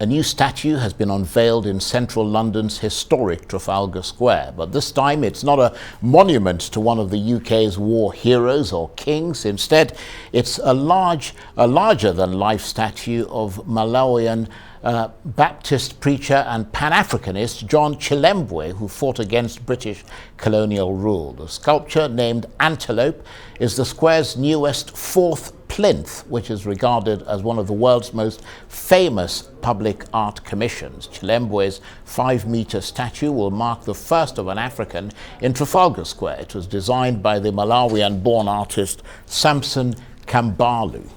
A new statue has been unveiled in central London's historic Trafalgar Square, but this time it's not a monument to one of the UK's war heroes or kings. Instead, it's a larger-than-life statue of Malawian Baptist preacher and Pan-Africanist John Chilembwe, who fought against British colonial rule. The sculpture, named Antelope, is the square's newest fourth plinth, which is regarded as one of the world's most famous public art commissions. Chilembwe's 5-meter statue will mark the first of an African in Trafalgar Square. It was designed by the Malawian-born artist Samson Kambalu.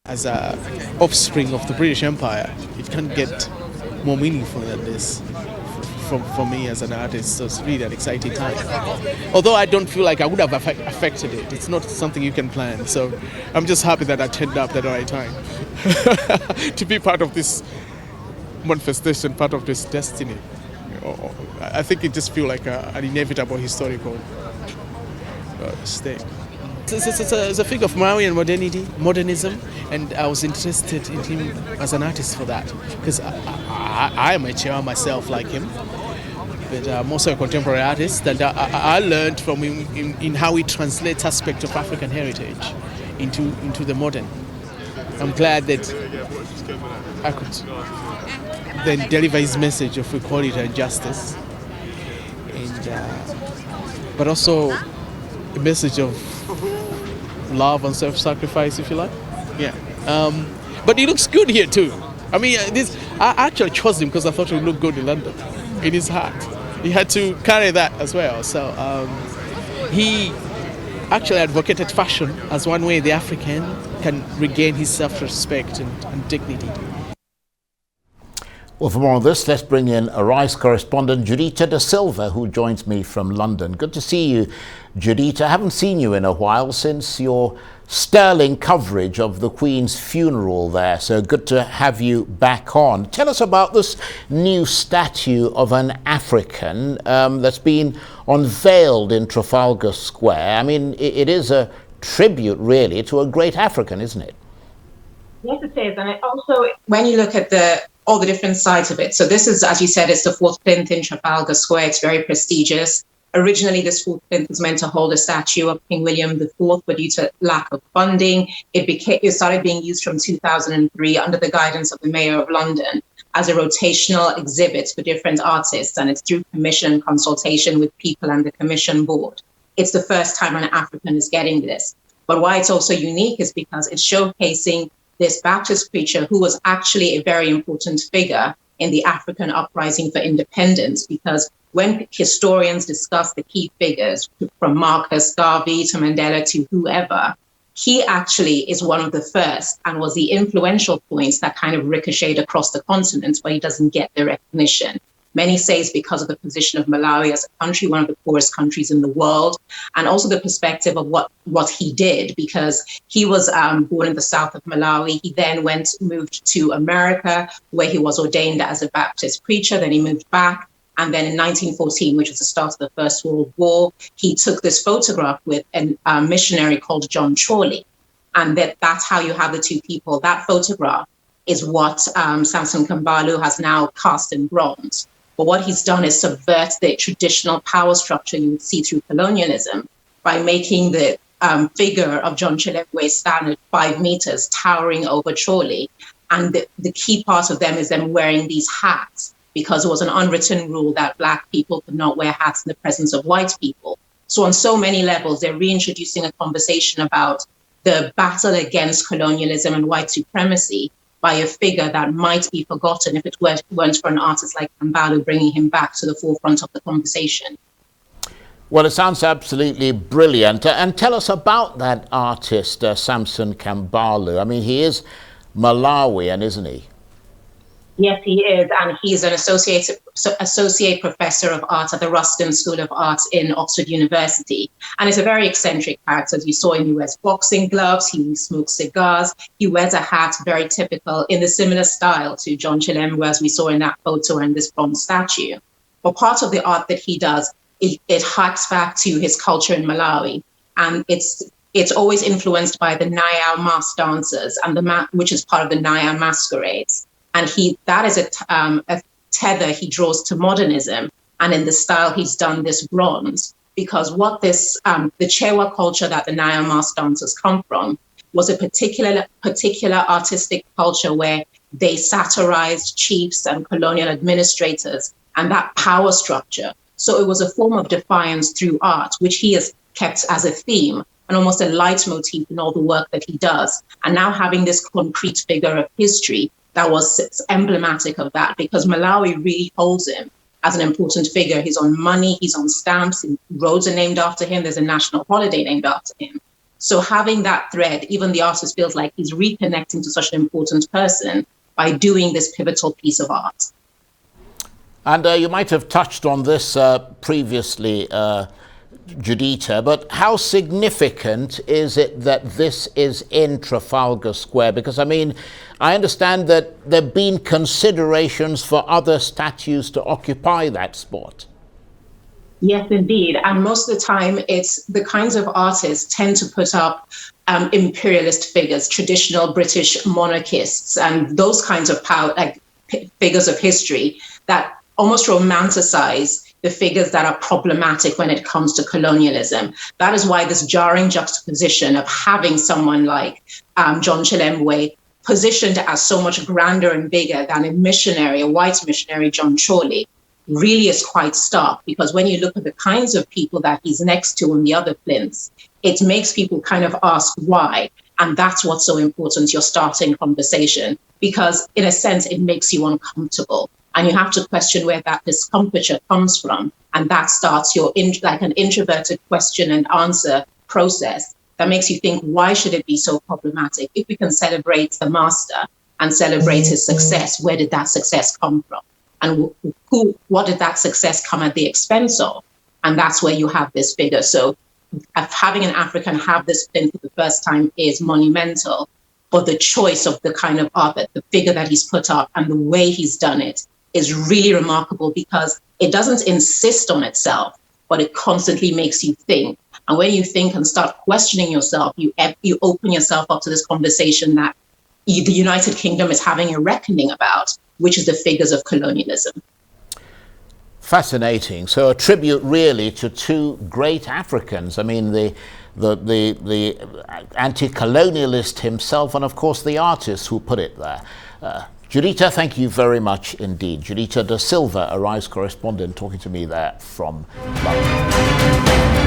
As an offspring of the British Empire, it can't get more meaningful than this for me as an artist. So it's really an exciting time. Although I don't feel like I would have affected it. It's not something you can plan. So I'm just happy that I turned up at the right time to be part of this manifestation, part of this destiny. I think it just feels like an inevitable historical stake. It's a figure of Malawian modernism, and I was interested in him as an artist for that, because I am a chair myself like him, but I'm also a contemporary artist, and I learned from him in how he translates aspects of African heritage into the modern. I'm glad that I could then deliver his message of equality and justice, and but also a message of love and self-sacrifice, if you like. Yeah. But he looks good here too. I mean, I actually chose him because I thought he would look good in London, in his hat. He had to carry that as well. So he actually advocated fashion as one way the African can regain his self-respect and dignity. Well, for more on this, let's bring in Arise correspondent Judita Da Silva, who joins me from London. Good to see you, Judita. I haven't seen you in a while since your sterling coverage of the Queen's funeral there, so good to have you back on. Tell us about this new statue of an African that's been unveiled in Trafalgar Square. I mean, it is a tribute, really, to a great African, isn't it? Yes, it is. And it also, when you look at all the different sides of it. So this is, as you said, it's the fourth plinth in Trafalgar Square. It's very prestigious. Originally, this fourth plinth was meant to hold a statue of King William IV, but due to lack of funding, it started being used from 2003 under the guidance of the Mayor of London as a rotational exhibit for different artists, and it's through commission and consultation with people and the commission board. It's the first time an African is getting this. But why it's also unique is because it's showcasing this Baptist preacher who was actually a very important figure in the African uprising for independence, because when historians discuss the key figures, from Marcus Garvey to Mandela to whoever, he actually is one of the first and was the influential points that kind of ricocheted across the continent, but he doesn't get the recognition. Many say it's because of the position of Malawi as a country, one of the poorest countries in the world, and also the perspective of what he did, because he was born in the south of Malawi. He then moved to America, where he was ordained as a Baptist preacher. Then he moved back. And then in 1914, which was the start of the First World War, he took this photograph with a missionary called John Chorley. And that's how you have the two people. That photograph is what Samson Kambalu has now cast in bronze. But what he's done is subvert the traditional power structure you would see through colonialism by making the figure of John Chilembwe stand at 5 meters, towering over Chorley. And the key part of them is them wearing these hats, because it was an unwritten rule that Black people could not wear hats in the presence of white people. So on so many levels, they're reintroducing a conversation about the battle against colonialism and white supremacy by a figure that might be forgotten if it weren't for an artist like Kambalu bringing him back to the forefront of the conversation. Well, it sounds absolutely brilliant. And tell us about that artist, Samson Kambalu. I mean, he is Malawian, isn't he? Yes, he is. And he's an associate professor of art at the Ruskin School of Art in Oxford University. And he's a very eccentric character. As you saw him, he wears boxing gloves, he smokes cigars, he wears a hat very typical in the similar style to John Chilembwe, as we saw in that photo and this bronze statue. But part of the art that he does, it harks back to his culture in Malawi. And it's it's always influenced by the Naya mask dancers and which is part of the Naya masquerades. And that is a tether he draws to modernism. And in the style he's done this bronze, because what this, the Chewa culture that the Naya mask dancers come from was a particular artistic culture where they satirized chiefs and colonial administrators and that power structure. So it was a form of defiance through art, which he has kept as a theme and almost a leitmotif in all the work that he does. And now having this concrete figure of history that was emblematic of that, because Malawi really holds him as an important figure. He's on money, he's on stamps, roads are named after him, there's a national holiday named after him. So having that thread, even the artist feels like he's reconnecting to such an important person by doing this pivotal piece of art. And you might have touched on this previously, Judita, but how significant is it that this is in Trafalgar Square? Because, I mean, I understand that there have been considerations for other statues to occupy that spot. Yes, indeed. And most of the time, it's the kinds of artists tend to put up imperialist figures, traditional British monarchists, and those kinds of power, like figures of history that almost romanticize the figures that are problematic when it comes to colonialism. That is why this jarring juxtaposition of having someone like John Chilembwe positioned as so much grander and bigger than a white missionary, John Chorley, really is quite stark, because when you look at the kinds of people that he's next to on the other plinths, it makes people kind of ask why. And that's what's so important, your starting conversation, because in a sense, it makes you uncomfortable. And you have to question where that discomfiture comes from. And that starts your like an introverted question and answer process that makes you think, why should it be so problematic? If we can celebrate the master and celebrate his success, where did that success come from? And what did that success come at the expense of? And that's where you have this figure. So having an African have this plinth for the first time is monumental, but the choice of the kind of art, that the figure that he's put up and the way he's done it is really remarkable, because it doesn't insist on itself, but it constantly makes you think. And when you think and start questioning yourself, you open yourself up to this conversation that the United Kingdom is having a reckoning about, which is the figures of colonialism. Fascinating. So a tribute really to two great Africans. I mean, the anti-colonialist himself, and of course the artist who put it there. Judita, thank you very much indeed. Judita da Silva, Arise correspondent, talking to me there from London.